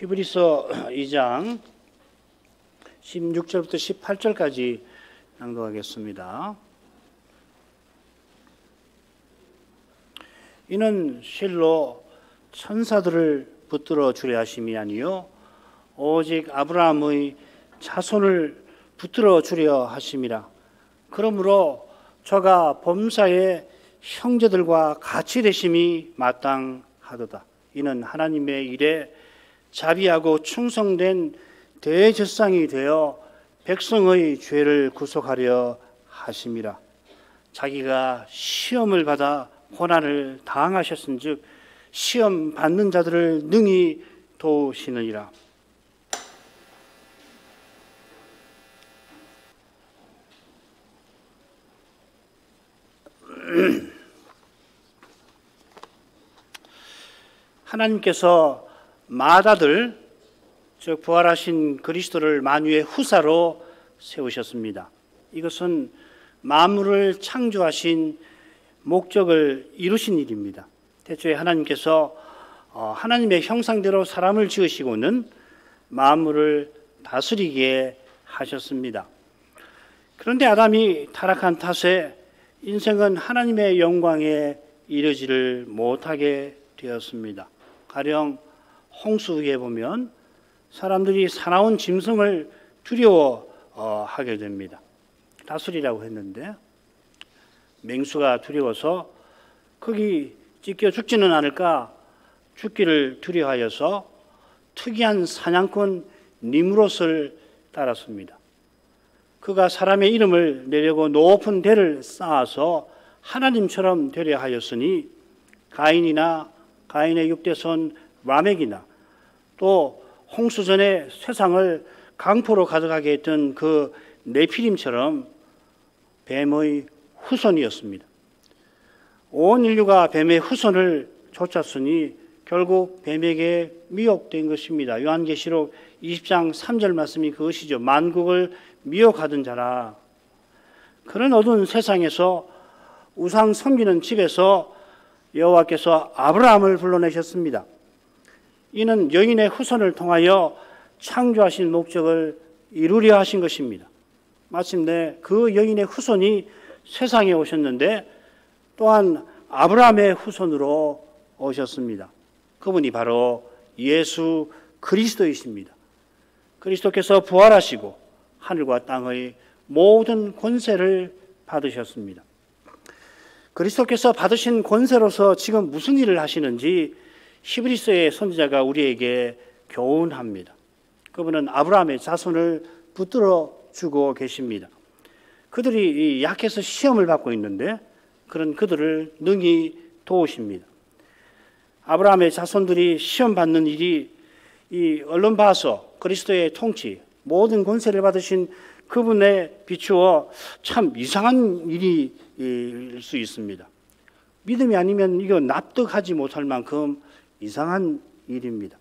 히브리서 2장 16절부터 18절까지 낭독하겠습니다. 이는 실로 천사들을 붙들어 주려 하심이 아니요 오직 아브라함의 자손을 붙들어 주려 하심이라. 그러므로 저가 범사의 형제들과 같이 되심이 마땅하도다. 이는 하나님의 일에 자비하고 충성된 대제사장이 되어 백성의 죄를 구속하려 하심이라. 자기가 시험을 받아 고난을 당하셨은즉 시험 받는 자들을 능히 도우시느니라. 하나님께서 마다들, 즉 부활하신 그리스도를 만유의 후사로 세우셨습니다. 이것은 만물을 창조하신 목적을 이루신 일입니다. 태초에 하나님께서 하나님의 형상대로 사람을 지으시고는 만물을 다스리게 하셨습니다. 그런데 아담이 타락한 탓에 인생은 하나님의 영광에 이르지를 못하게 되었습니다. 가령 홍수 위에 보면 사람들이 사나운 짐승을 두려워하게 됩니다. 다스리라고 했는데 맹수가 두려워서 거기 찢겨 죽지는 않을까 죽기를 두려워하여서 특이한 사냥꾼 니므롯을 따랐습니다. 그가 사람의 이름을 내려고 높은 대를 쌓아서 하나님처럼 되려 하였으니 가인이나 가인의 육대손 라멕이나 또 홍수전에 세상을 강포로 가져가게 했던 그 네피림처럼 뱀의 후손이었습니다. 온 인류가 뱀의 후손을 쫓았으니 결국 뱀에게 미혹된 것입니다. 요한계시록 20장 3절 말씀이 그것이죠. 만국을 미혹하던 자라. 그런 어두운 세상에서 우상 섬기는 집에서 여호와께서 아브라함을 불러내셨습니다. 이는 여인의 후손을 통하여 창조하신 목적을 이루려 하신 것입니다. 마침내 그 여인의 후손이 세상에 오셨는데 또한 아브라함의 후손으로 오셨습니다. 그분이 바로 예수 그리스도이십니다. 그리스도께서 부활하시고 하늘과 땅의 모든 권세를 받으셨습니다. 그리스도께서 받으신 권세로서 지금 무슨 일을 하시는지 히브리서의 선지자가 우리에게 교훈합니다. 그분은 아브라함의 자손을 붙들어 주고 계십니다. 그들이 약해서 시험을 받고 있는데 그런 그들을 능히 도우십니다. 아브라함의 자손들이 시험 받는 일이 이 얼른 봐서 그리스도의 통치, 모든 권세를 받으신 그분에 비추어 참 이상한 일일 수 있습니다. 믿음이 아니면 이거 납득하지 못할 만큼 이상한 일입니다.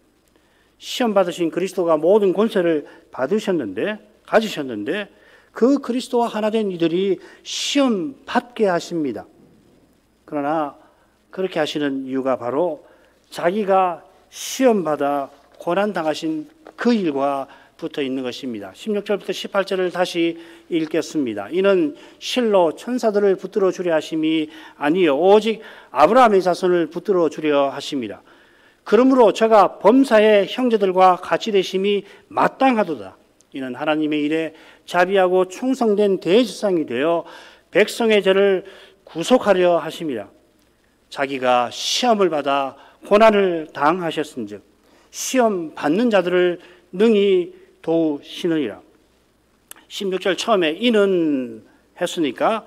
시험 받으신 그리스도가 모든 권세를 가지셨는데 그 그리스도와 하나 된 이들이 시험 받게 하십니다. 그러나 그렇게 하시는 이유가 바로 자기가 시험 받아 고난 당하신 그 일과 붙어 있는 것입니다. 16절부터 18절을 다시 읽겠습니다. 이는 실로 천사들을 붙들어 주려 하심이 아니요 오직 아브라함의 자손을 붙들어 주려 하심이라. 그러므로 저가 범사의 형제들과 같이 되심이 마땅하도다. 이는 하나님의 일에 자비하고 충성된 대제사장이 되어 백성의 죄를 구속하려 하심이라. 자기가 시험을 받아 고난을 당하셨은즉 시험 받는 자들을 능히 도우시느니라. 16절 처음에 이는 했으니까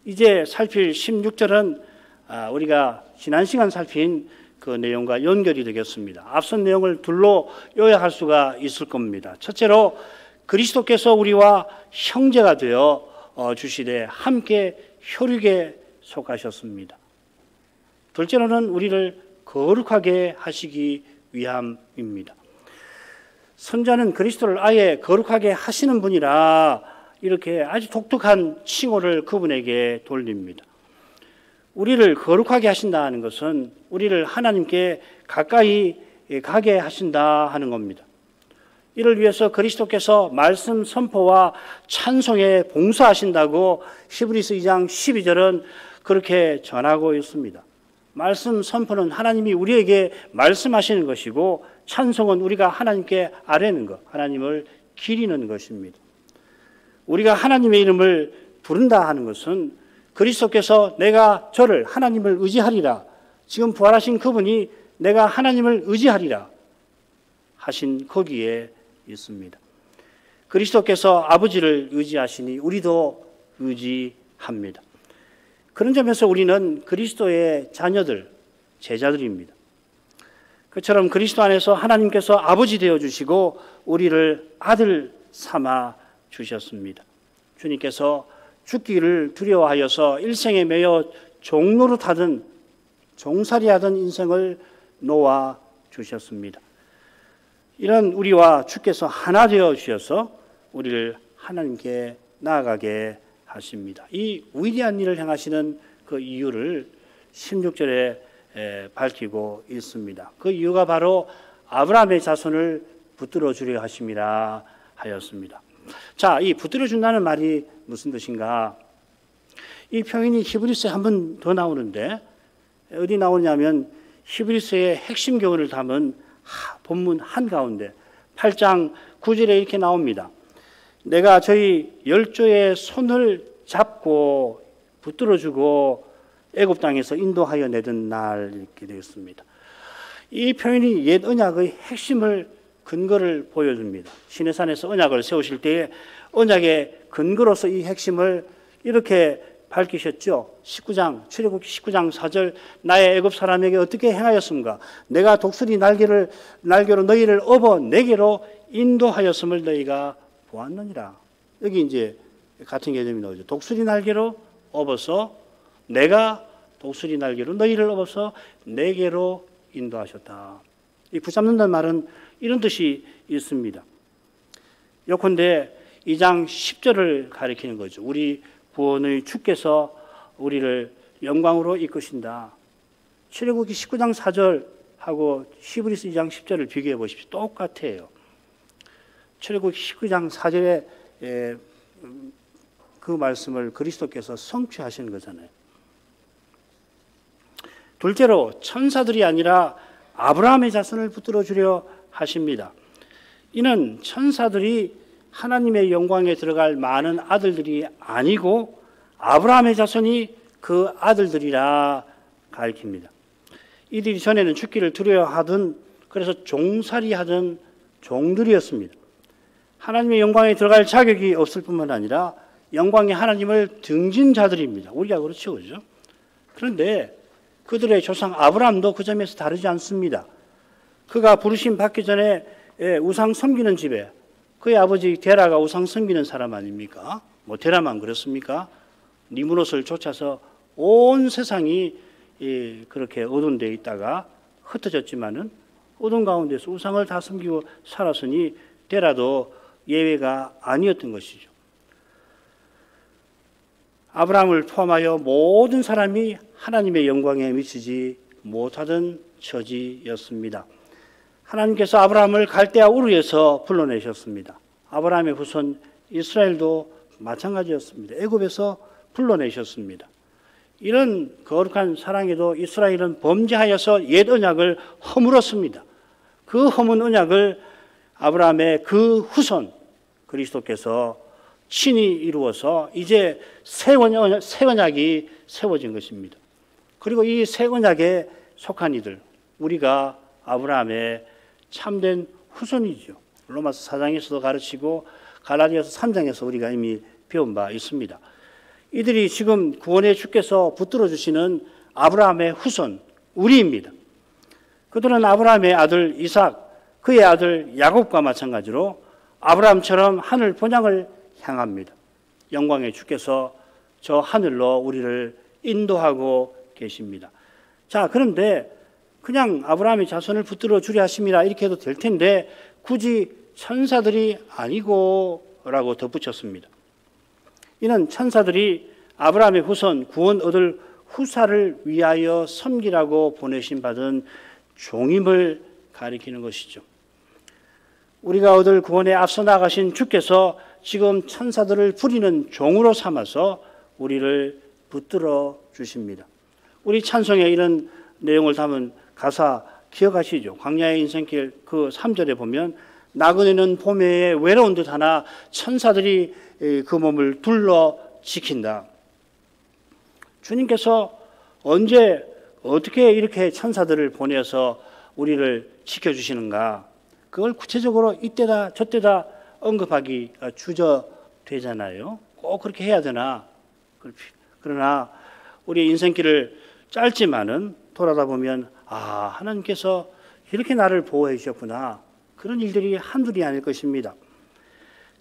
이제 살필 16절은 우리가 지난 시간 살핀 그 내용과 연결이 되겠습니다. 앞선 내용을 둘로 요약할 수가 있을 겁니다. 첫째로 그리스도께서 우리와 형제가 되어 주시되 함께 혈육에 속하셨습니다. 둘째로는 우리를 거룩하게 하시기 위함입니다. 선자는 그리스도를 아예 거룩하게 하시는 분이라 이렇게 아주 독특한 칭호를 그분에게 돌립니다. 우리를 거룩하게 하신다는 것은 우리를 하나님께 가까이 가게 하신다 하는 겁니다. 이를 위해서 그리스도께서 말씀 선포와 찬송에 봉사하신다고 히브리서 2장 12절은 그렇게 전하고 있습니다. 말씀 선포는 하나님이 우리에게 말씀하시는 것이고, 찬송은 우리가 하나님께 아뢰는 것, 하나님을 기리는 것입니다. 우리가 하나님의 이름을 부른다 하는 것은 그리스도께서 내가 저를 하나님을 의지하리라, 지금 부활하신 그분이 내가 하나님을 의지하리라 하신 거기에 있습니다. 그리스도께서 아버지를 의지하시니 우리도 의지합니다. 그런 점에서 우리는 그리스도의 자녀들, 제자들입니다. 그처럼 그리스도 안에서 하나님께서 아버지 되어주시고 우리를 아들 삼아 주셨습니다. 주님께서 죽기를 두려워하여서 일생에 매여 종노릇하던, 종살이하던 인생을 놓아 주셨습니다. 이런 우리와 주께서 하나 되어 주셔서 우리를 하나님께 나아가게 하십니다. 이 위대한 일을 행하시는 그 이유를 16절에 밝히고 있습니다. 그 이유가 바로 아브라함의 자손을 붙들어 주려 하심이라 하였습니다. 자, 이 붙들어 준다는 말이 무슨 뜻인가? 이 표현이 히브리서에 한 번 더 나오는데 어디 나오냐면 히브리서의 핵심 교훈을 담은 본문 한가운데 8장 9절에 이렇게 나옵니다. 내가 저희 열조의 손을 잡고 붙들어주고 애굽 땅에서 인도하여 내던 날, 이렇게 되었습니다. 이 표현이 옛 언약의 핵심을, 근거를 보여줍니다. 시내산에서 언약을 세우실 때에 언약의 근거로서 이 핵심을 이렇게 밝히셨죠. 19장, 출애굽기 19장 4절, 나의 애굽 사람에게 어떻게 행하였습니까? 내가 독수리 날개로 너희를 업어 내게로 인도하였음을 너희가 보았느니라. 여기 이제 같은 개념이 나오죠. 독수리 날개로 업어서, 내가 독수리 날개로 너희를 업어서 내게로 인도하셨다. 이 붙잡는다는 말은 이런 뜻이 있습니다. 요컨대 2장 10절을 가리키는 거죠. 우리 구원의 주께서 우리를 영광으로 이끄신다. 출애굽기 19장 4절하고 히브리서 2장 10절을 비교해 보십시오. 똑같아요. 출애굽기 19장 4절에 그 말씀을 그리스도께서 성취하시는 거잖아요. 둘째로 천사들이 아니라 아브라함의 자손을 붙들어 주려 하십니다. 이는 천사들이 하나님의 영광에 들어갈 많은 아들들이 아니고 아브라함의 자손이 그 아들들이라 가르칩니다. 이들이 전에는 죽기를 두려워하던, 그래서 종살이하던 종들이었습니다. 하나님의 영광에 들어갈 자격이 없을 뿐만 아니라 영광의 하나님을 등진 자들입니다. 우리가 그렇죠, 그죠? 그런데 그들의 조상 아브라함도 그 점에서 다르지 않습니다. 그가 부르심 받기 전에 우상 섬기는 집에, 그의 아버지 데라가 우상 섬기는 사람 아닙니까? 뭐 데라만 그렇습니까? 니므롯을 쫓아서 온 세상이 그렇게 어두운 데에 있다가 흩어졌지만은 어두운 가운데서 우상을 다 섬기고 살았으니 데라도 예외가 아니었던 것이죠. 아브라함을 포함하여 모든 사람이 하나님의 영광에 미치지 못하던 처지였습니다. 하나님께서 아브라함을 갈대아 우르에서 불러내셨습니다. 아브라함의 후손 이스라엘도 마찬가지였습니다. 애굽에서 불러내셨습니다. 이런 거룩한 사랑에도 이스라엘은 범죄하여서 옛 언약을 허물었습니다. 그 허문 언약을 아브라함의 그 후손 그리스도께서 친히 이루어서 이제 새 언약이 세워진 것입니다. 그리고 이 새 언약에 속한 이들, 우리가 아브라함의 참된 후손이죠. 로마서 4장에서도 가르치고 갈라디아서 3장에서 우리가 이미 배운 바 있습니다. 이들이 지금 구원의 주께서 붙들어 주시는 아브라함의 후손, 우리입니다. 그들은 아브라함의 아들 이삭, 그의 아들 야곱과 마찬가지로 아브라함처럼 하늘 본향을 향합니다. 영광의 주께서 저 하늘로 우리를 인도하고 계십니다. 자, 그런데 그냥 아브라함의 자손을 붙들어 주려 하심이라 이렇게 해도 될 텐데 굳이 천사들이 아니고 라고 덧붙였습니다. 이는 천사들이 아브라함의 후손 구원 얻을 후사를 위하여 섬기라고 보내신 받은 종임을 가리키는 것이죠. 우리가 얻을 구원에 앞서 나가신 주께서 지금 천사들을 부리는 종으로 삼아서 우리를 붙들어 주십니다. 우리 찬송에 이런 내용을 담은 가사 기억하시죠? 광야의 인생길 그 3절에 보면 나그네는 봄에 외로운 듯 하나 천사들이 그 몸을 둘러 지킨다. 주님께서 언제 어떻게 이렇게 천사들을 보내서 우리를 지켜주시는가? 그걸 구체적으로 이때다 저때다 언급하기 주저되잖아요. 꼭 그렇게 해야 되나? 그러나 우리 인생길을 짧지만은 돌아다 보면 하나님께서 이렇게 나를 보호해 주셨구나. 그런 일들이 한둘이 아닐 것입니다.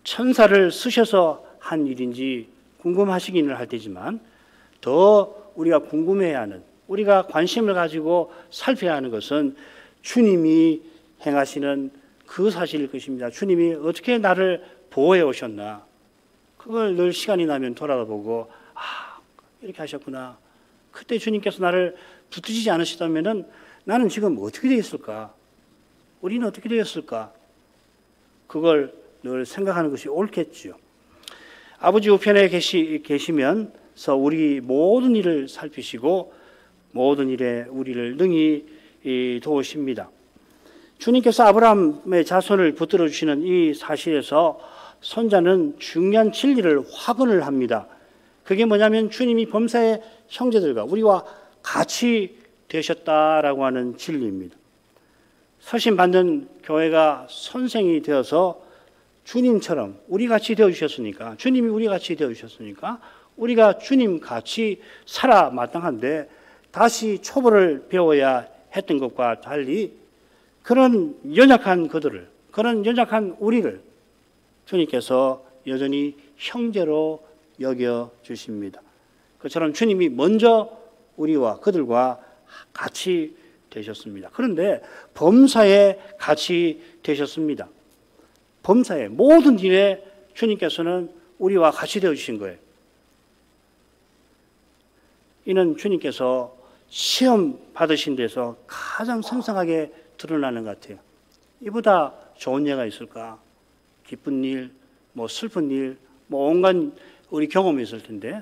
천사를 쓰셔서 한 일인지 궁금하시기는 할 테지만 더 우리가 궁금해야 하는, 우리가 관심을 가지고 살펴야 하는 것은 주님이 행하시는 그 사실일 것입니다. 주님이 어떻게 나를 보호해 오셨나. 그걸 늘 시간이 나면 돌아보고 이렇게 하셨구나. 그때 주님께서 나를 붙드시지 않으시다면 나는 지금 어떻게 되었을까? 우리는 어떻게 되었을까? 그걸 늘 생각하는 것이 옳겠지요. 아버지 우편에 계시면서 우리 모든 일을 살피시고 모든 일에 우리를 능히 도우십니다. 주님께서 아브라함의 자손을 붙들어 주시는 이 사실에서 선자는 중요한 진리를 확언을 합니다. 그게 뭐냐면 주님이 범사의 형제들과 우리와 같이 되셨다라고 하는 진리입니다. 서신 받는 교회가 선생이 되어서 주님처럼 우리 같이 되어 주셨으니까, 주님이 우리 같이 되어 주셨으니까 우리가 주님 같이 살아 마땅한데 다시 초보를 배워야 했던 것과 달리 그런 연약한 그들을, 그런 연약한 우리를 주님께서 여전히 형제로 여겨 주십니다. 그처럼 주님이 먼저 우리와 그들과 같이 되셨습니다. 그런데 범사에 같이 되셨습니다. 범사에 모든 일에 주님께서는 우리와 같이 되어 주신 거예요. 이는 주님께서 시험 받으신 데서 가장 생생하게 드러나는 것 같아요. 이보다 좋은 예가 있을까? 기쁜 일, 슬픈 일, 온갖 우리 경험이 있을 텐데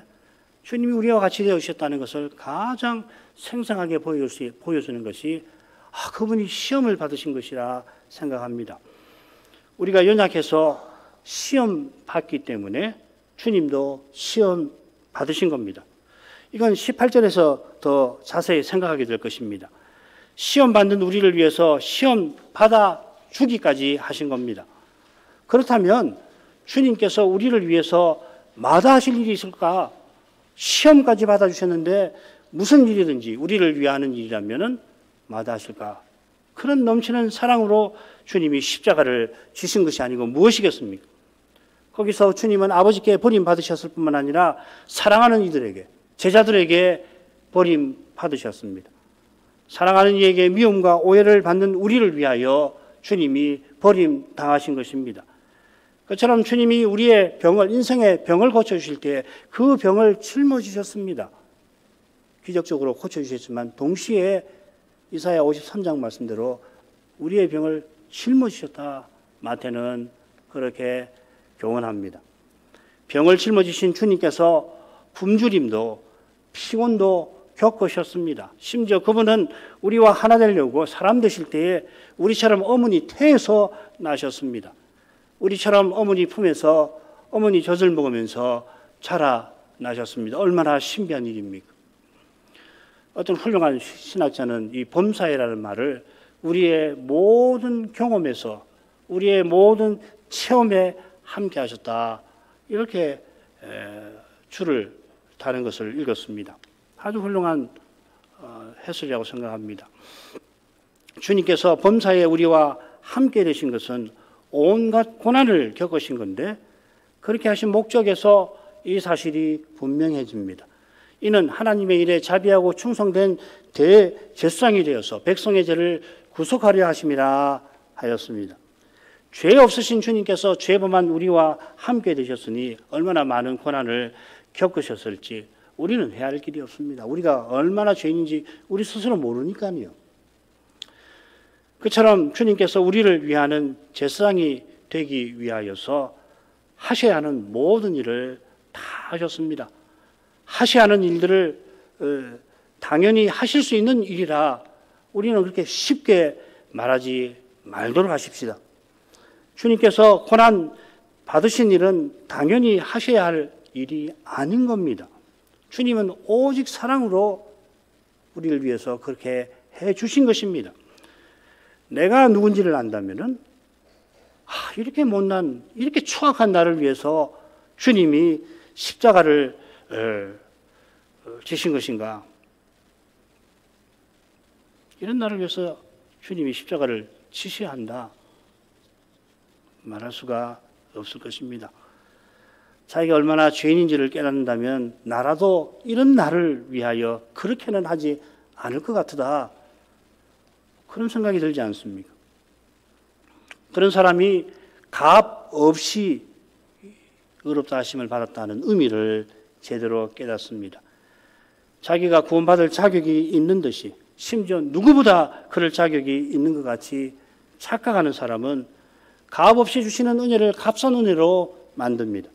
주님이 우리와 같이 되어 주셨다는 것을 가장 생생하게 보여주는 것이 그분이 시험을 받으신 것이라 생각합니다. 우리가 연약해서 시험 받기 때문에 주님도 시험 받으신 겁니다. 이건 18절에서 더 자세히 생각하게 될 것입니다. 시험 받는 우리를 위해서 시험 받아 주기까지 하신 겁니다. 그렇다면 주님께서 우리를 위해서 마다하실 일이 있을까? 시험까지 받아주셨는데 무슨 일이든지 우리를 위하는 일이라면 마다하실까? 그런 넘치는 사랑으로 주님이 십자가를 지신 것이 아니고 무엇이겠습니까? 거기서 주님은 아버지께 버림받으셨을 뿐만 아니라 사랑하는 이들에게, 제자들에게 버림받으셨습니다. 사랑하는 이에게 미움과 오해를 받는 우리를 위하여 주님이 버림당하신 것입니다. 그처럼 주님이 우리의 병을, 인생의 병을 고쳐주실 때 그 병을 짊어지셨습니다. 기적적으로 고쳐주셨지만 동시에 이사야 53장 말씀대로 우리의 병을 짊어지셨다. 마태는 그렇게 교훈합니다. 병을 짊어지신 주님께서 굶주림도 피곤도 겪으셨습니다. 심지어 그분은 우리와 하나 되려고 사람 되실 때에 우리처럼 어머니 태에서 나셨습니다. 우리처럼 어머니 품에서 어머니 젖을 먹으면서 자라나셨습니다. 얼마나 신비한 일입니까? 어떤 훌륭한 신학자는 이 범사에라는 말을 우리의 모든 경험에서, 우리의 모든 체험에 함께 하셨다. 이렇게 줄을 다는 것을 읽었습니다. 아주 훌륭한 해설이라고 생각합니다. 주님께서 범사에 우리와 함께 되신 것은 온갖 고난을 겪으신 건데 그렇게 하신 목적에서 이 사실이 분명해집니다. 이는 하나님의 일에 자비하고 충성된 대제사장이 되어서 백성의 죄를 구속하려 하심이라 하였습니다. 죄 없으신 주님께서 죄범한 우리와 함께 되셨으니 얼마나 많은 고난을 겪으셨을지 우리는 헤아릴 길이 없습니다. 우리가 얼마나 죄인인지 우리 스스로 모르니까요. 그처럼 주님께서 우리를 위하는 제사장이 되기 위하여서 하셔야 하는 모든 일을 다 하셨습니다. 하셔야 하는 일들을 당연히 하실 수 있는 일이라 우리는 그렇게 쉽게 말하지 말도록 하십시다. 주님께서 고난 받으신 일은 당연히 하셔야 할 일이 아닌 겁니다. 주님은 오직 사랑으로 우리를 위해서 그렇게 해 주신 것입니다. 내가 누군지를 안다면은 이렇게 못난, 이렇게 추악한 나를 위해서 주님이 십자가를 지신 것인가? 이런 나를 위해서 주님이 십자가를 지셔야 한다 말할 수가 없을 것입니다. 자기가 얼마나 죄인인지를 깨닫는다면 나라도 이런 나를 위하여 그렇게는 하지 않을 것 같다, 그런 생각이 들지 않습니까? 그런 사람이 값 없이 의롭다 하심을 받았다는 의미를 제대로 깨닫습니다. 자기가 구원받을 자격이 있는 듯이, 심지어 누구보다 그럴 자격이 있는 것 같이 착각하는 사람은 값 없이 주시는 은혜를 값싼 은혜로 만듭니다.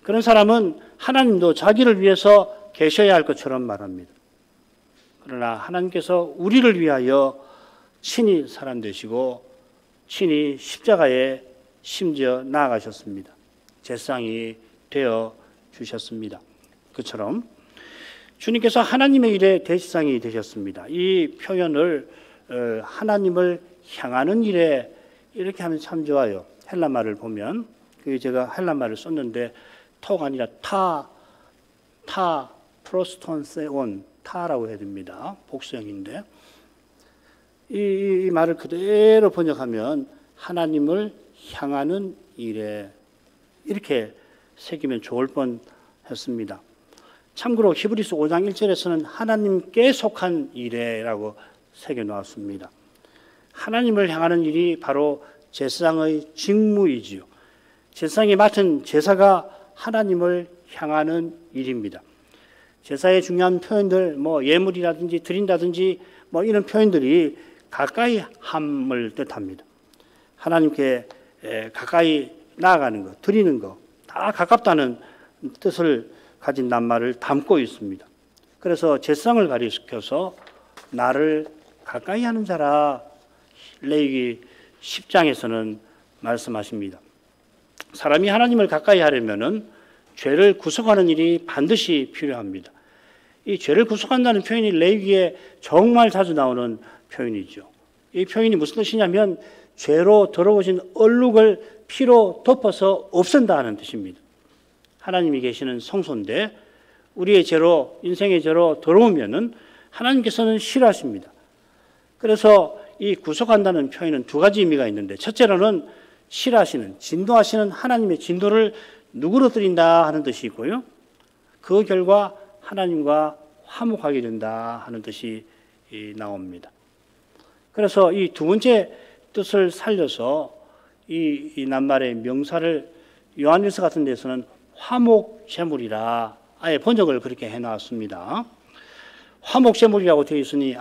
그런 사람은 하나님도 자기를 위해서 계셔야 할 것처럼 말합니다. 그러나 하나님께서 우리를 위하여 친히 사람 되시고 친히 십자가에 심지어 나아가셨습니다. 제사장이 되어 주셨습니다. 그처럼 주님께서 하나님의 일에 대제사장이 되셨습니다. 이 표현을 하나님을 향하는 일에 이렇게 하면 참 좋아요. 헬라말을 보면, 제가 헬라말을 썼는데 토가 아니라 프로스톤세온, 타라고 해야 됩니다. 복수형인데 이 말을 그대로 번역하면 하나님을 향하는 일에, 이렇게 새기면 좋을 뻔했습니다. 참고로 히브리서 5장 1절에서는 하나님께 속한 일에라고 새겨놓았습니다. 하나님을 향하는 일이 바로 제사장의 직무이지요. 제사장이 맡은 제사가 하나님을 향하는 일입니다. 제사의 중요한 표현들, 예물이라든지 드린다든지 이런 표현들이 가까이 함을 뜻합니다. 하나님께 가까이 나아가는 것, 드리는 것, 다 가깝다는 뜻을 가진 낱말을 담고 있습니다. 그래서 제사장을 가리켜서 나를 가까이 하는 자라 레위기 10장에서는 말씀하십니다. 사람이 하나님을 가까이 하려면은 죄를 구속하는 일이 반드시 필요합니다. 이 죄를 구속한다는 표현이 레위기에 정말 자주 나오는 표현이죠. 이 표현이 무슨 뜻이냐면 죄로 더러워진 얼룩을 피로 덮어서 없앤다는 뜻입니다. 하나님이 계시는 성소인데 우리의 죄로, 인생의 죄로 더러우면은 하나님께서는 싫어하십니다. 그래서 이 구속한다는 표현은 두 가지 의미가 있는데, 첫째로는 싫어하시는, 진노하시는 하나님의 진노를 누그러뜨린다 하는 뜻이 있고요. 그 결과 하나님과 화목하게 된다 하는 뜻이 나옵니다. 그래서 이 두 번째 뜻을 살려서 이 낱말의 명사를 요한일서 같은 데서는 화목제물이라 아예 번역을 그렇게 해놨습니다. 화목제물이라고 되어 있으니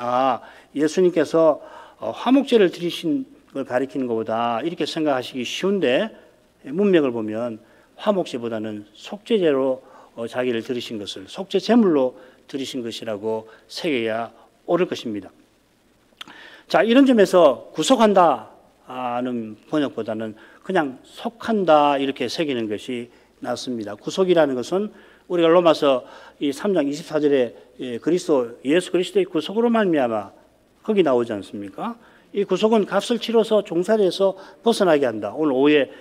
예수님께서 화목제를 드리신 걸 가리키는 것보다 이렇게 생각하시기 쉬운데, 문맥을 보면 화목제보다는 속죄제로 자기를 드리신 것을 속죄제물로 드리신 것이라고 새겨야 옳을 것입니다. 자, 이런 점에서 구속한다는 번역보다는 그냥 속한다 이렇게 새기는 것이 낫습니다. 구속이라는 것은 우리가 로마서 이 3장 24절에 예수 그리스도의 구속으로 말미암아, 거기 나오지 않습니까? 이 구속은 값을 치러서 종살이에서 벗어나게 한다. 오늘 오후에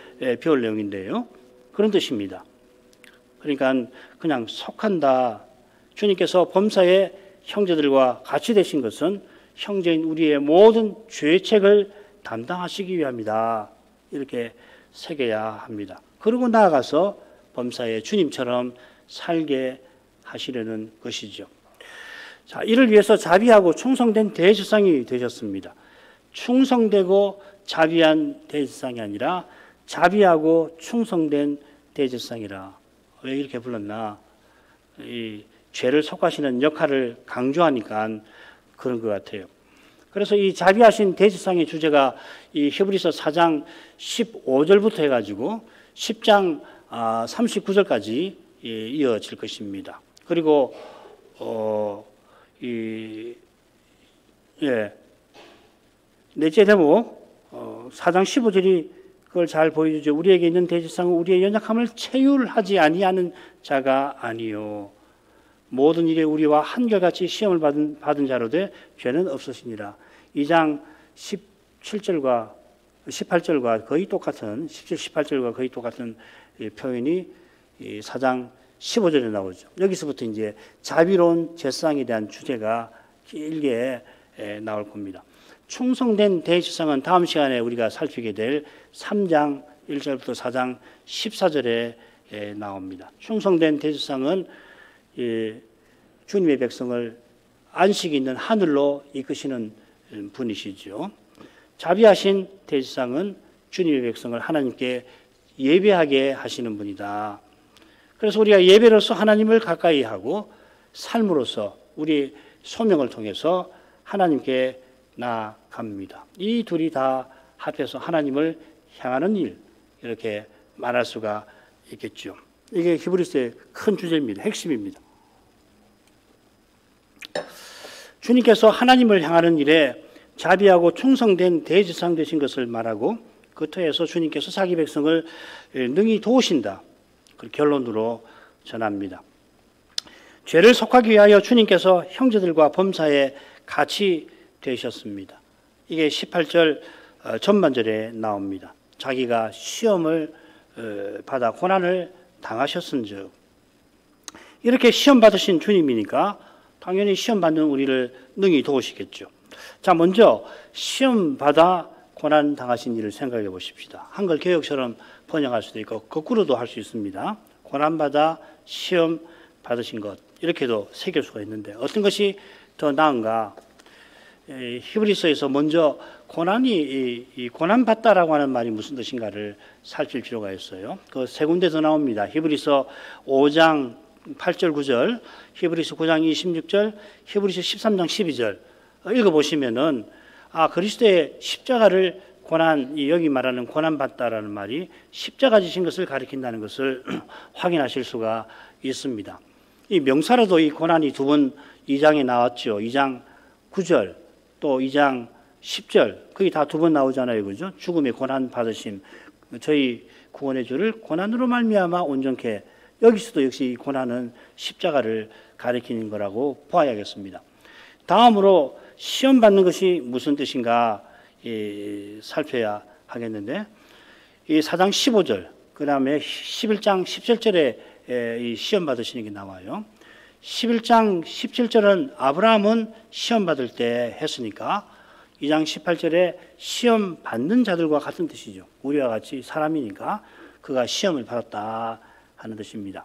배울 내용인데요. 그런 뜻입니다. 그러니까 그냥 속한다. 주님께서 범사의 형제들과 같이 되신 것은 형제인 우리의 모든 죄책을 담당하시기 위함이다. 이렇게 새겨야 합니다. 그리고 나아가서 범사의 주님처럼 살게 하시려는 것이죠. 자, 이를 위해서 자비하고 충성된 대제사장이 되셨습니다. 충성되고 자비한 대제사장이 아니라 자비하고 충성된 대제사장이라. 왜 이렇게 불렀나? 이 죄를 속하시는 역할을 강조하니까 그런 것 같아요. 그래서 이 자비하신 대지상의 주제가 이 히브리서 4장 15절부터 해가지고 10장 39절까지 이어질 것입니다. 그리고 넷째 대목 4장 15절이 그걸 잘 보여주죠. 우리에게 있는 대지상은 우리의 연약함을 체휼하지 아니하는 자가 아니요 모든 일에 우리와 한결같이 시험을 받은 자로 돼 죄는 없으시니라. 2장 17절과 18절과 거의 똑같은 17, 18절과 거의 똑같은 표현이 4장 15절에 나오죠. 여기서부터 이제 자비로운 제사장에 대한 주제가 길게 나올 겁니다. 충성된 대제사장은 다음 시간에 우리가 살피게 될 3장 1절부터 4장 14절에 나옵니다. 충성된 대제사장은 주님의 백성을 안식이 있는 하늘로 이끄시는 분이시죠. 자비하신 대제사장은 주님의 백성을 하나님께 예배하게 하시는 분이다. 그래서 우리가 예배로서 하나님을 가까이 하고 삶으로서 우리 소명을 통해서 하나님께 나아갑니다. 이 둘이 다 합해서 하나님을 향하는 일, 이렇게 말할 수가 있겠죠. 이게 히브리서의 큰 주제입니다. 핵심입니다. 주님께서 하나님을 향하는 일에 자비하고 충성된 대제사장 되신 것을 말하고 그 터에서 주님께서 자기 백성을 능히 도우신다. 그 결론으로 전합니다. 죄를 속하기 위하여 주님께서 형제들과 범사에 같이 되셨습니다. 이게 18절 전반절에 나옵니다. 자기가 시험을 받아 고난을 당하셨은즉 이렇게 시험 받으신 주님이니까 당연히 시험 받는 우리를 능히 도우시겠죠. 자, 먼저 시험 받아 고난 당하신 일을 생각해 보십시다. 한글 개역처럼 번역할 수도 있고 거꾸로도 할 수 있습니다. 고난 받아 시험 받으신 것, 이렇게도 새길 수가 있는데 어떤 것이 더 나은가? 히브리서에서 먼저 고난이 고난 받다라고 하는 말이 무슨 뜻인가를 살필 필요가 있어요. 그 세 군데 더 나옵니다. 히브리서 5장 8절 9절, 히브리서 9장 26절, 히브리서 13장 12절 읽어보시면은 그리스도의 십자가를 여기 말하는 고난 받다라는 말이 십자가 지신 것을 가리킨다는 것을 확인하실 수가 있습니다. 이 명사로도 이 고난이 두 번 2장에 나왔죠. 2장 9절 또 2장 10절 거기 다 두 번 나오잖아요. 그죠? 죽음의 고난 받으심, 저희 구원의 주를 고난으로 말미암아 온전케, 여기서도 역시 고난은 십자가를 가리키는 거라고 보아야겠습니다. 다음으로 시험 받는 것이 무슨 뜻인가 살펴야 하겠는데, 이 4장 15절 그 다음에 11장 17절에 이 시험 받으시는 게 나와요. 11장 17절은 아브라함은 시험 받을 때 했으니까 2장 18절에 시험 받는 자들과 같은 뜻이죠. 우리와 같이 사람이니까 그가 시험을 받았다 하는 뜻입니다.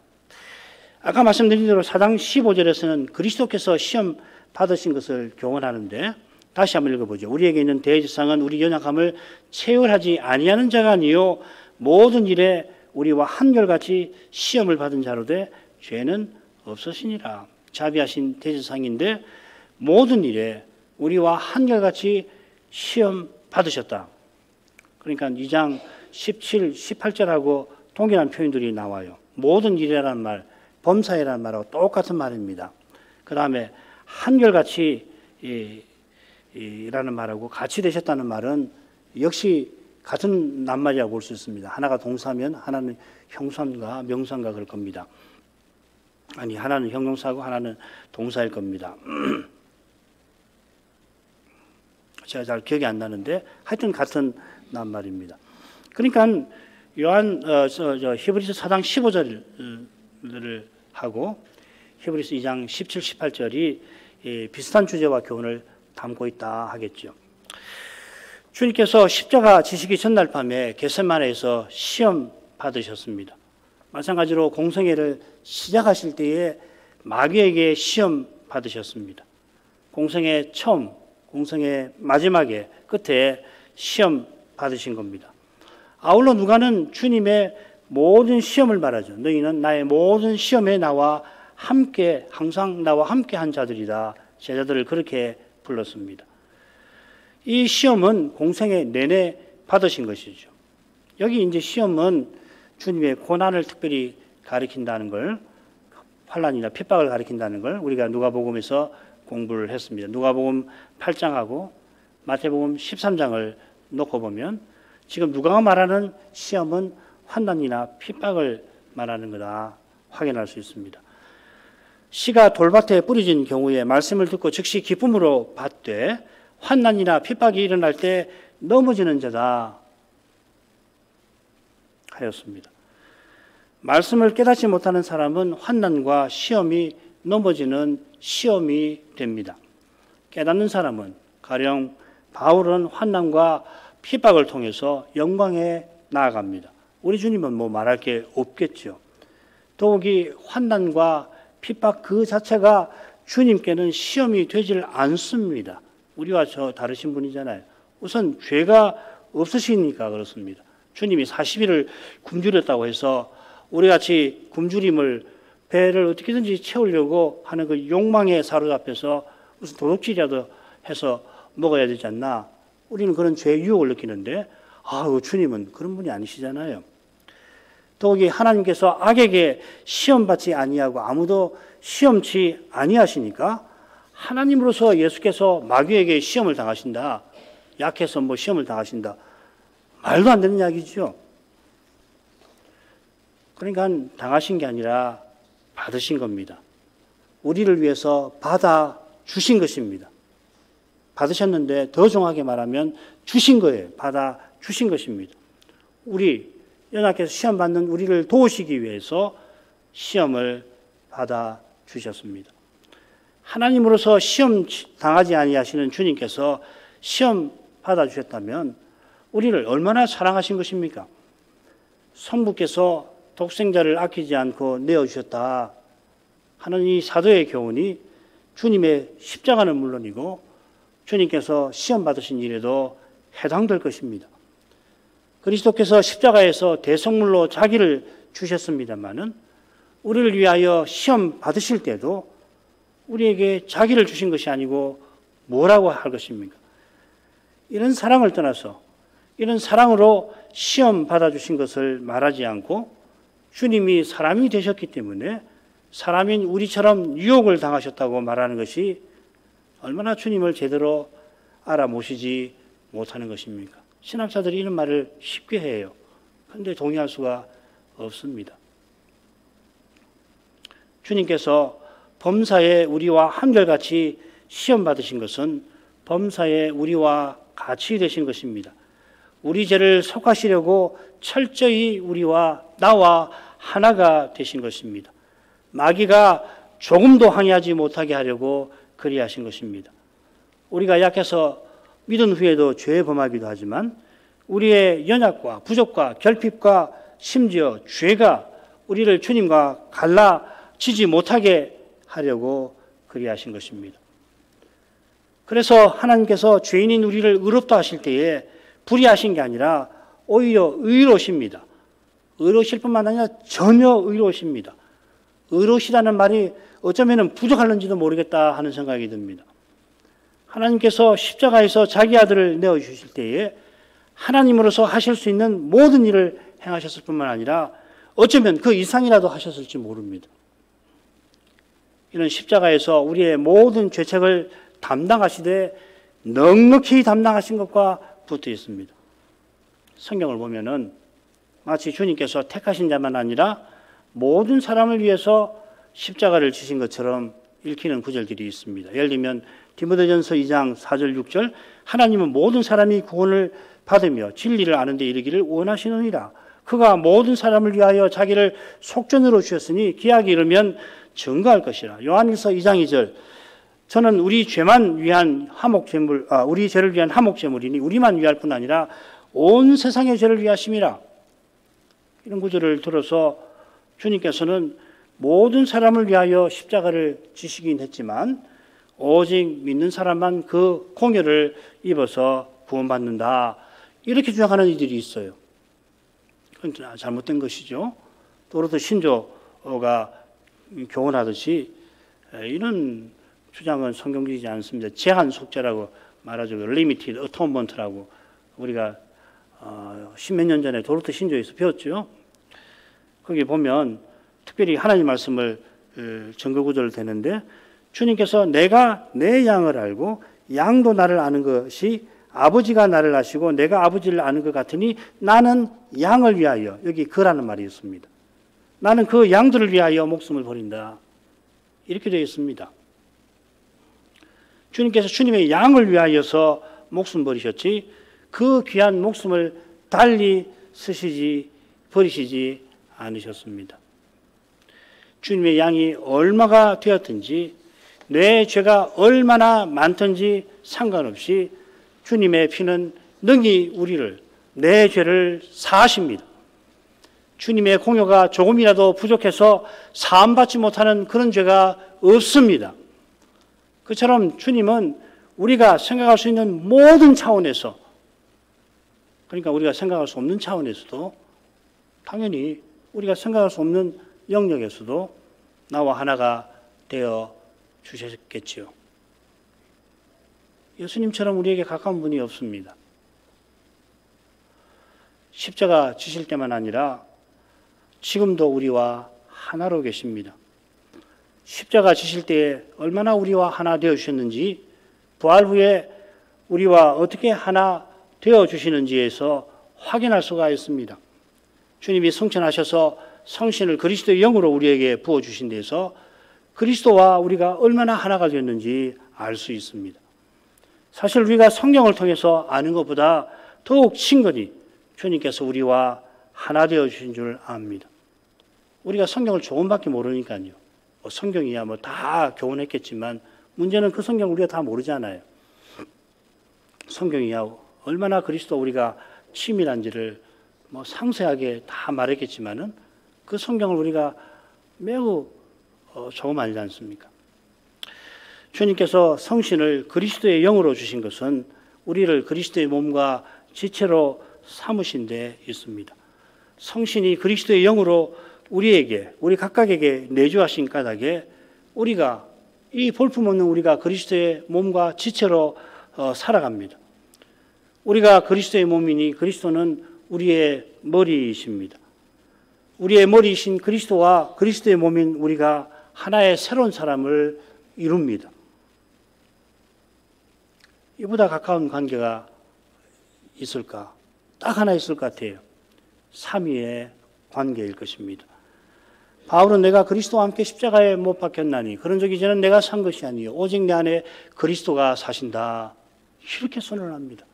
아까 말씀드린 대로 4장 15절에서는 그리스도께서 시험 받으신 것을 교훈하는데, 다시 한번 읽어보죠. 우리에게 있는 대제사장은 우리 연약함을 체휼하지 아니하는 자가 아니요 모든 일에 우리와 한결같이 시험을 받은 자로 돼 죄는 없으시니라. 자비하신 대제사장인데 모든 일에 우리와 한결같이 시험 받으셨다. 그러니까 2장 17, 18절하고 동일한 표현들이 나와요. 모든 일이라는 말, 범사이라는 말하고 똑같은 말입니다. 그 다음에 한결같이 이라는 말하고 같이 되셨다는 말은 역시 같은 낱말이라고 볼 수 있습니다. 하나가 동사면 하나는 형용사인가 명사인가 그럴 겁니다. 아니, 하나는 형용사고 하나는 동사일 겁니다. 제가 잘 기억이 안 나는데 하여튼 같은 낱말입니다. 그러니까 히브리서 4장 15절을 하고 히브리서 2장 17, 18절이 비슷한 주제와 교훈을 담고 있다 하겠죠. 주님께서 십자가 지시기 전날 밤에 겟세마네에서 시험 받으셨습니다. 마찬가지로 공생애를 시작하실 때에 마귀에게 시험 받으셨습니다. 공생애 처음, 공생애 마지막에 끝에 시험 받으신 겁니다. 아울러 누가는 주님의 모든 시험을 말하죠. 너희는 나의 모든 시험에 나와 함께, 항상 나와 함께 한 자들이다. 제자들을 그렇게 불렀습니다. 이 시험은 공생애 내내 받으신 것이죠. 여기 이제 시험은 주님의 고난을 특별히 가리킨다는 걸, 환난이나 핍박을 가리킨다는 걸 우리가 누가복음에서 공부를 했습니다. 누가복음 8장하고 마태복음 13장을 놓고 보면 지금 누가가 말하는 시험은 환난이나 핍박을 말하는 거다 확인할 수 있습니다. 씨가 돌밭에 뿌려진 경우에 말씀을 듣고 즉시 기쁨으로 받되 환난이나 핍박이 일어날 때 넘어지는 자다 하였습니다. 말씀을 깨닫지 못하는 사람은 환난과 시험이 넘어지는 시험이 됩니다. 깨닫는 사람은 가령 바울은 환난과 핍박을 통해서 영광에 나아갑니다. 우리 주님은 뭐 말할 게 없겠죠. 더욱이 환난과 핍박 그 자체가 주님께는 시험이 되질 않습니다. 우리와 저 다르신 분이잖아요. 우선 죄가 없으시니까 그렇습니다. 주님이 40일을 굶주렸다고 해서 우리같이 굶주림을 배를 어떻게든지 채우려고 하는 그 욕망에 사로잡혀서 무슨 도둑질이라도 해서 먹어야 되지 않나. 우리는 그런 죄의 유혹을 느끼는데 주님은 그런 분이 아니시잖아요. 더욱이 하나님께서 악에게 시험받지 아니하고 아무도 시험치 아니하시니까 하나님으로서 예수께서 마귀에게 시험을 당하신다. 약해서 뭐 시험을 당하신다. 말도 안 되는 이야기죠. 그러니까 당하신 게 아니라 받으신 겁니다. 우리를 위해서 받아 주신 것입니다. 받으셨는데 더 정확하게 말하면 주신 거예요. 받아 주신 것입니다. 우리 연약해서 시험 받는 우리를 도우시기 위해서 시험을 받아 주셨습니다. 하나님으로서 시험 당하지 아니하시는 주님께서 시험 받아 주셨다면 우리를 얼마나 사랑하신 것입니까? 성부께서 독생자를 아끼지 않고 내어주셨다 하는 이 사도의 교훈이 주님의 십자가는 물론이고 주님께서 시험 받으신 일에도 해당될 것입니다. 그리스도께서 십자가에서 대성물로 자기를 주셨습니다마는 우리를 위하여 시험 받으실 때도 우리에게 자기를 주신 것이 아니고 뭐라고 할 것입니까? 이런 사랑을 떠나서 이런 사랑으로 시험 받아주신 것을 말하지 않고 주님이 사람이 되셨기 때문에 사람인 우리처럼 유혹을 당하셨다고 말하는 것이 얼마나 주님을 제대로 알아모시지 못하는 것입니까? 신학자들이 이런 말을 쉽게 해요. 그런데 동의할 수가 없습니다. 주님께서 범사에 우리와 한결같이 시험 받으신 것은 범사에 우리와 같이 되신 것입니다. 우리 죄를 속하시려고 철저히 나와 하나가 되신 것입니다. 마귀가 조금도 항의하지 못하게 하려고 그리하신 것입니다. 우리가 약해서 믿은 후에도 죄에 범하기도 하지만 우리의 연약과 부족과 결핍과 심지어 죄가 우리를 주님과 갈라지지 못하게 하려고 그리하신 것입니다. 그래서 하나님께서 죄인인 우리를 의롭다 하실 때에 불의하신 게 아니라 오히려 의로우십니다. 의로우실 뿐만 아니라 전혀 의로우십니다. 의로우시다는 말이 어쩌면 부족할는지도 모르겠다 하는 생각이 듭니다. 하나님께서 십자가에서 자기 아들을 내어주실 때에 하나님으로서 하실 수 있는 모든 일을 행하셨을 뿐만 아니라 어쩌면 그 이상이라도 하셨을지 모릅니다. 이런 십자가에서 우리의 모든 죄책을 담당하시되 넉넉히 담당하신 것과 붙어 있습니다. 성경을 보면은 마치 주님께서 택하신 자만 아니라 모든 사람을 위해서 십자가를 지신 것처럼 읽히는 구절들이 있습니다. 예를 들면 디모데전서 2장 4절 6절 하나님은 모든 사람이 구원을 받으며 진리를 아는 데 이르기를 원하시느니라. 그가 모든 사람을 위하여 자기를 속전으로 주셨으니 기약이 이르면 증거할 것이라. 요한일서 2장 2절 저는 우리 죄를 위한 화목제물이니 우리만 위할 뿐 아니라 온 세상의 죄를 위하심이라. 이런 구절을 들어서 주님께서는 모든 사람을 위하여 십자가를 지시긴 했지만 오직 믿는 사람만 그 공여를 입어서 구원받는다. 이렇게 주장하는 이들이 있어요. 그건 잘못된 것이죠. 또로도 신조가 교훈하듯이 이런 주장은 성경적이지 않습니다. 제한 속죄라고 말하자면 리미티드 어톤먼트라고 우리가 십몇 년 전에 도르트 신조에서 배웠죠. 거기 보면 특별히 하나님 말씀을 증거구절을 대는데 주님께서 내가 내 양을 알고 양도 나를 아는 것이 아버지가 나를 아시고 내가 아버지를 아는 것 같으니 나는 양을 위하여, 여기 그라는 말이 있습니다. 나는 그 양들을 위하여 목숨을 버린다. 이렇게 되어 있습니다. 주님께서 주님의 양을 위하여서 목숨 버리셨지 그 귀한 목숨을 달리 쓰시지 버리시지 않으셨습니다. 주님의 양이 얼마가 되었든지 내 죄가 얼마나 많든지 상관없이 주님의 피는 능히 우리를 내 죄를 사하십니다. 주님의 공효가 조금이라도 부족해서 사함받지 못하는 그런 죄가 없습니다. 그처럼 주님은 우리가 생각할 수 있는 모든 차원에서, 그러니까 우리가 생각할 수 없는 차원에서도, 당연히 우리가 생각할 수 없는 영역에서도 나와 하나가 되어 주셨겠지요. 예수님처럼 우리에게 가까운 분이 없습니다. 십자가 지실 때만 아니라 지금도 우리와 하나로 계십니다. 십자가 지실 때에 얼마나 우리와 하나 되어 주셨는지, 부활 후에 우리와 어떻게 하나 되어 주시는지에서 확인할 수가 있습니다. 주님이 성천하셔서 성신을 그리스도의 영으로 우리에게 부어주신 데서 그리스도와 우리가 얼마나 하나가 되었는지 알 수 있습니다. 사실 우리가 성경을 통해서 아는 것보다 더욱 친근히 주님께서 우리와 하나 되어 주신 줄 압니다. 우리가 성경을 조금밖에 모르니까요. 성경이야 다 교훈했겠지만 문제는 그 성경 우리가 다 모르잖아요. 성경이야 얼마나 그리스도 우리가 친밀한지를 상세하게 다 말했겠지만은 그 성경을 우리가 매우 조금 알지 않습니까? 주님께서 성신을 그리스도의 영으로 주신 것은 우리를 그리스도의 몸과 지체로 삼으신 데 있습니다. 성신이 그리스도의 영으로 우리에게, 우리 각각에게 내주하신 까닭에 우리가, 이 볼품없는 우리가 그리스도의 몸과 지체로 살아갑니다. 우리가 그리스도의 몸이니 그리스도는 우리의 머리이십니다. 우리의 머리이신 그리스도와 그리스도의 몸인 우리가 하나의 새로운 사람을 이룹니다. 이보다 가까운 관계가 있을까? 딱 하나 있을 것 같아요. 삼위의 관계일 것입니다. 바울은 내가 그리스도와 함께 십자가에 못 박혔나니 그런 적 이제는 내가 산 것이 아니요 오직 내 안에 그리스도가 사신다. 이렇게 선언합니다.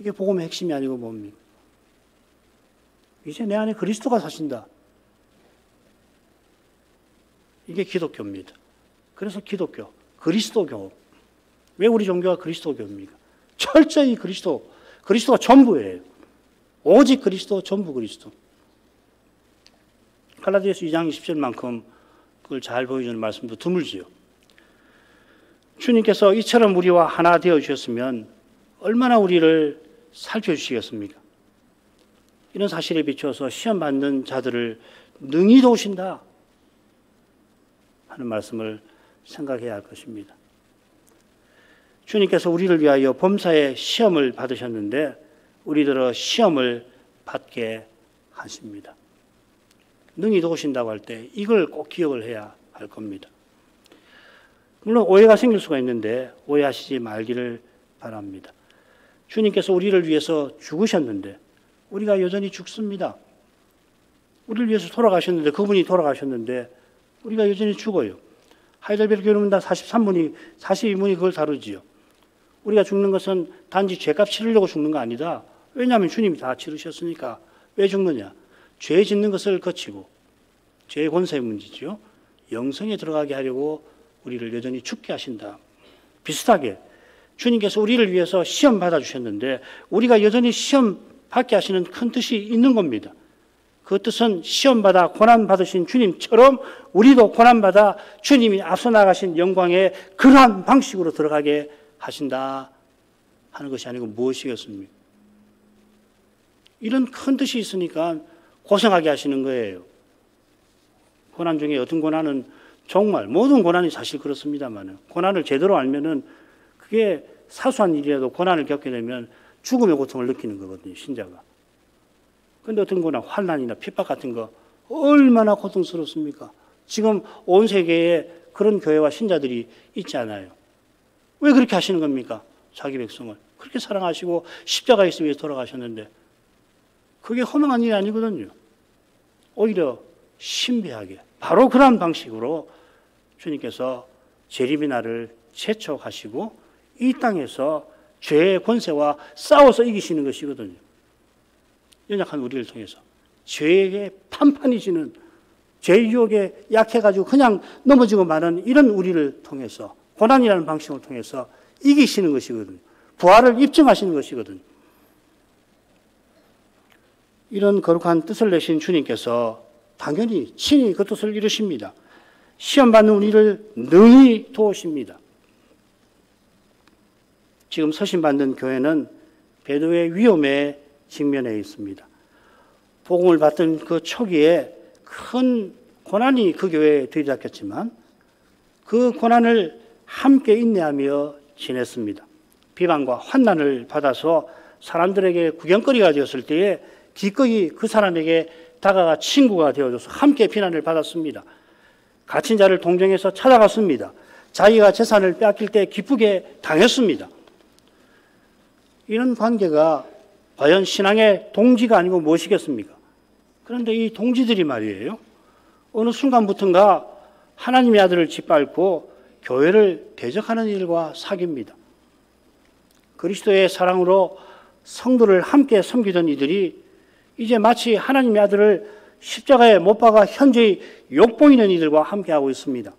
이게 복음의 핵심이 아니고 뭡니까? 이제 내 안에 그리스도가 사신다. 이게 기독교입니다. 그래서 기독교, 그리스도교. 왜 우리 종교가 그리스도교입니까? 철저히 그리스도가 전부예요. 오직 그리스도, 전부 그리스도. 갈라디아서 2장 20절만큼 그걸 잘 보여주는 말씀도 드물지요. 주님께서 이처럼 우리와 하나 되어 주셨으면 얼마나 우리를 살펴주시겠습니까? 이런 사실에 비추어서 시험 받는 자들을 능히 도우신다 하는 말씀을 생각해야 할 것입니다. 주님께서 우리를 위하여 범사의 시험을 받으셨는데 우리들은 시험을 받게 하십니다. 능히 도우신다고 할 때 이걸 꼭 기억을 해야 할 겁니다. 물론 오해가 생길 수가 있는데 오해하시지 말기를 바랍니다. 주님께서 우리를 위해서 죽으셨는데 우리가 여전히 죽습니다. 우리를 위해서 돌아가셨는데, 그분이 돌아가셨는데 우리가 여전히 죽어요. 하이델베르크 교리문답 42문이 그걸 다루지요. 우리가 죽는 것은 단지 죄값 치르려고 죽는 거 아니다. 왜냐하면 주님이 다 치르셨으니까. 왜 죽느냐? 죄 짓는 것을 거치고, 죄의 권세의 문제지요. 영성에 들어가게 하려고 우리를 여전히 죽게 하신다. 비슷하게 주님께서 우리를 위해서 시험 받아주셨는데 우리가 여전히 시험 받게 하시는 큰 뜻이 있는 겁니다. 그 뜻은 시험받아 고난받으신 주님처럼 우리도 고난받아 주님이 앞서 나가신 영광의 그러한 방식으로 들어가게 하신다 하는 것이 아니고 무엇이겠습니까? 이런 큰 뜻이 있으니까 고생하게 하시는 거예요. 고난 중에 어떤 고난은 정말 모든 고난이 사실 그렇습니다만 고난을 제대로 알면은 그게 사소한 일이라도 고난을 겪게 되면 죽음의 고통을 느끼는 거거든요, 신자가. 그런데 어떤 거나 환난이나 핍박 같은 거 얼마나 고통스럽습니까? 지금 온 세계에 그런 교회와 신자들이 있지 않아요. 왜 그렇게 하시는 겁니까? 자기 백성을. 그렇게 사랑하시고 십자가에서 위해 돌아가셨는데 그게 허망한 일이 아니거든요. 오히려 신비하게 바로 그런 방식으로 주님께서 재림의 날을 재촉하시고 이 땅에서 죄의 권세와 싸워서 이기시는 것이거든요. 연약한 우리를 통해서 죄에게 판판이 지는 죄 유혹에 약해가지고 그냥 넘어지고 마는 이런 우리를 통해서 고난이라는 방식을 통해서 이기시는 것이거든요. 부활을 입증하시는 것이거든요. 이런 거룩한 뜻을 내신 주님께서 당연히 친히 그 뜻을 이루십니다. 시험받는 우리를 능히 도우십니다. 지금 서신받는 교회는 배도의 위험에 직면해 있습니다. 복음을 받던 그 초기에 큰 고난이 그 교회에 들이닥쳤지만 그 고난을 함께 인내하며 지냈습니다. 비방과 환난을 받아서 사람들에게 구경거리가 되었을 때에 기꺼이 그 사람에게 다가가 친구가 되어줘서 함께 비난을 받았습니다. 갇힌 자를 동정해서 찾아갔습니다. 자기가 재산을 빼앗길 때 기쁘게 당했습니다. 이런 관계가 과연 신앙의 동지가 아니고 무엇이겠습니까? 그런데 이 동지들이 말이에요. 어느 순간부터인가 하나님의 아들을 짓밟고 교회를 대적하는 일과 사귑니다. 그리스도의 사랑으로 성도를 함께 섬기던 이들이 이제 마치 하나님의 아들을 십자가에 못 박아 현재의 욕보이는 이들과 함께하고 있습니다.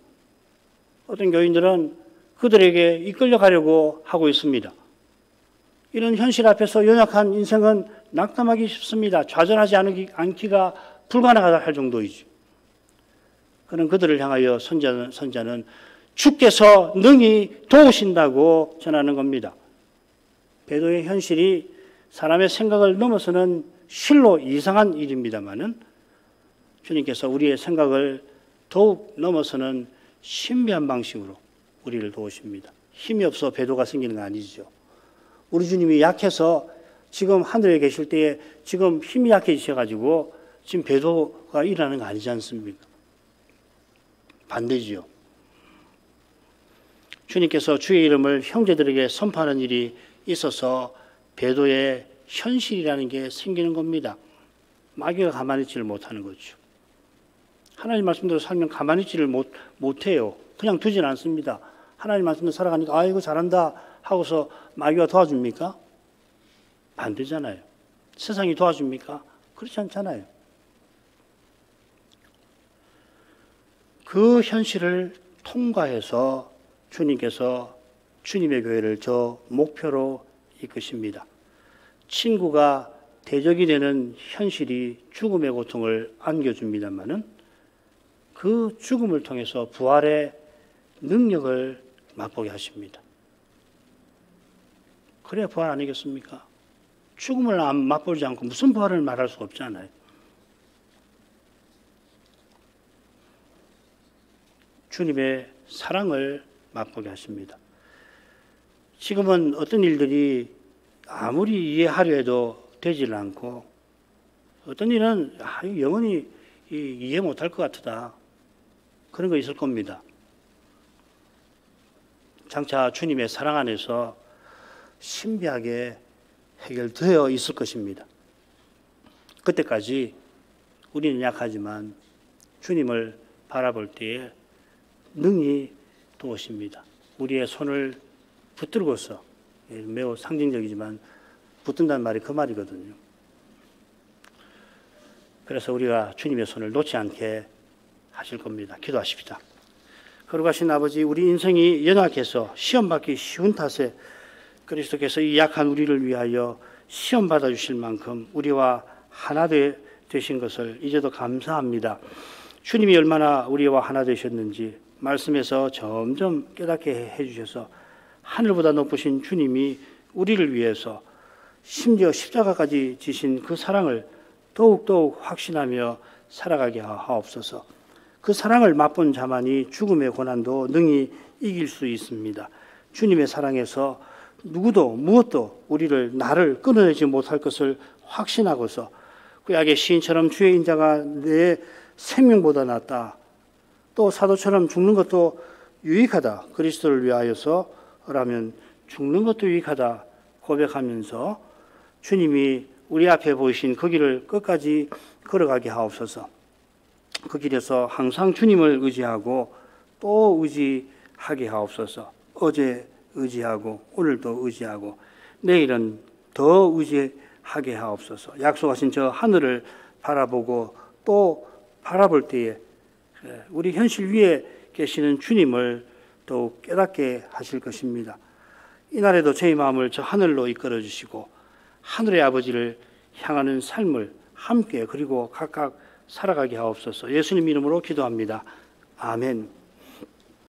어떤 교인들은 그들에게 이끌려가려고 하고 있습니다. 이런 현실 앞에서 연약한 인생은 낙담하기 쉽습니다. 좌절하지 않기가 불가능하다 할 정도이죠. 그런 그들을 향하여 선자는 주께서 능히 도우신다고 전하는 겁니다. 배도의 현실이 사람의 생각을 넘어서는 실로 이상한 일입니다마는 주님께서 우리의 생각을 더욱 넘어서는 신비한 방식으로 우리를 도우십니다. 힘이 없어 배도가 생기는 거 아니죠. 우리 주님이 약해서 지금 하늘에 계실 때에 지금 힘이 약해지셔가지고 지금 배도가 일어나는 거 아니지 않습니까? 반대지요. 주님께서 주의 이름을 형제들에게 선포하는 일이 있어서 배도의 현실이라는 게 생기는 겁니다. 마귀가 가만히 있지를 못하는 거죠. 하나님 말씀대로 살면 가만히 있지를 못해요. 그냥 두진 않습니다. 하나님 말씀대로 살아가니까 아이고 잘한다 하고서 마귀가 도와줍니까? 반대잖아요. 세상이 도와줍니까? 그렇지 않잖아요. 그 현실을 통과해서 주님께서 주님의 교회를 저 목표로 이끄십니다. 친구가 대적이 되는 현실이 죽음의 고통을 안겨줍니다마는 그 죽음을 통해서 부활의 능력을 맛보게 하십니다. 그래야 부활 아니겠습니까? 죽음을 맛보지 않고 무슨 부활을 말할 수 없잖아요. 주님의 사랑을 맛보게 하십니다. 지금은 어떤 일들이 아무리 이해하려 해도 되질 않고 어떤 일은 영원히 이해 못할 것 같다. 그런 거 있을 겁니다. 장차 주님의 사랑 안에서 신비하게 해결되어 있을 것입니다. 그때까지 우리는 약하지만 주님을 바라볼 때에 능히 도우십니다. 우리의 손을 붙들고서, 매우 상징적이지만 붙든다는 말이 그 말이거든요. 그래서 우리가 주님의 손을 놓지 않게 하실 겁니다. 기도하십시다. 거룩하신 아버지, 우리 인생이 연약해서 시험받기 쉬운 탓에 그리스도께서 이 약한 우리를 위하여 시험 받아주실 만큼 우리와 하나 되신 것을 이제도 감사합니다. 주님이 얼마나 우리와 하나 되셨는지 말씀에서 점점 깨닫게 해주셔서 하늘보다 높으신 주님이 우리를 위해서 심지어 십자가까지 지신 그 사랑을 더욱더욱 확신하며 살아가게 하옵소서. 그 사랑을 맛본 자만이 죽음의 고난도 능히 이길 수 있습니다. 주님의 사랑에서 누구도 무엇도 나를 끊어내지 못할 것을 확신하고서 구약의 시인처럼 주의 인자가 내 생명보다 낫다. 또 사도처럼 죽는 것도 유익하다. 그리스도를 위하여서라면 죽는 것도 유익하다 고백하면서 주님이 우리 앞에 보이신 그 길을 끝까지 걸어가게 하옵소서. 그 길에서 항상 주님을 의지하고 또 의지하게 하옵소서. 어제 의지하고 오늘도 의지하고 내일은 더 의지하게 하옵소서. 약속하신 저 하늘을 바라보고 또 바라볼 때에 우리 현실 위에 계시는 주님을 더욱 깨닫게 하실 것입니다. 이날에도 저희 마음을 저 하늘로 이끌어 주시고 하늘의 아버지를 향하는 삶을 함께 그리고 각각 살아가게 하옵소서. 예수님 이름으로 기도합니다. 아멘.